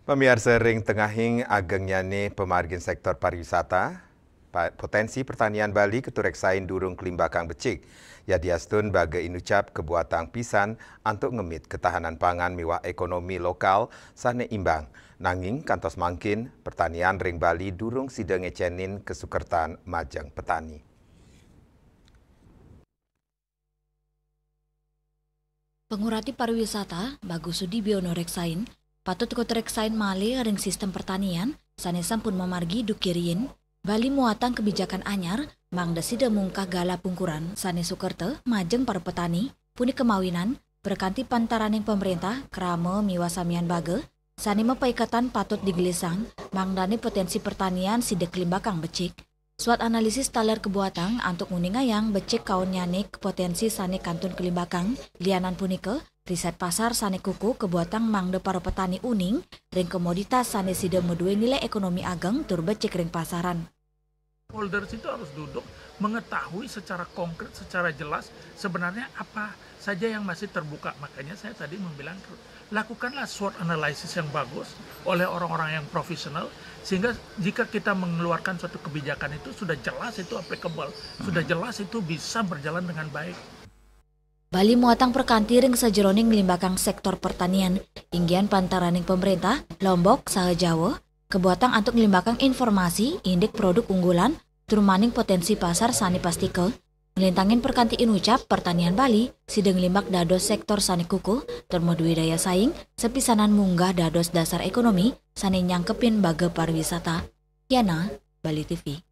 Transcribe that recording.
Pemirsa ring tengahing agengnya ni pemargin sektor pariwisata, potensi pertanian Bali ketureksain durung kelimbakang becik. Ya diastun baga inucap kebuatan pisan untuk ngemit ketahanan pangan miwah ekonomi lokal sane imbang. Nanging kantos mangkin pertanian ring Bali durung sida ngecenin kesukertan majeng petani. Pengurati pariwisata Bagus Sudibyo noreksain patut koreksain male ring sistem pertanian sanesam pun memargi dukirin Bali muatan kebijakan anyar mangda sida mungkah gala pungkuran sane sukerte majeng para petani puni kemawinan berkanti pantaraning pemerintah krame miwasamian bage sane mepaikatan patut digelisang mangdane potensi pertanian sida kelimbakang becik. Suat analisis taler kebuatan antuk nguningayang becek kaun nyanik potensi sane kantun kelimbakang lianan punike riset pasar sane kuku kebuatan mangde para petani uning ring komoditas sane sida medue nilai ekonomi ageng tur becek ring pasaran. Holders itu harus duduk mengetahui secara konkret, secara jelas sebenarnya apa saja yang masih terbuka. Makanya saya tadi membilang lakukanlah SWOT analysis yang bagus oleh orang-orang yang profesional sehingga jika kita mengeluarkan suatu kebijakan itu sudah jelas itu applicable, sudah jelas itu bisa berjalan dengan baik. Bali muatang perkanti ring sajeroning ngelimbakang sektor pertanian inggian pantaraning pemerintah Lombok saha Jawa kebuatan untuk ngelimbakang informasi indek produk unggulan turmaning potensi pasar sani pastike ngelintangin perkanti inucap pertanian Bali sidang ngelimbak dados sektor sani kuku termodui daya saing sepisanan munggah dados dasar ekonomi sani nyangkepin baga pariwisata. Yana, Bali TV.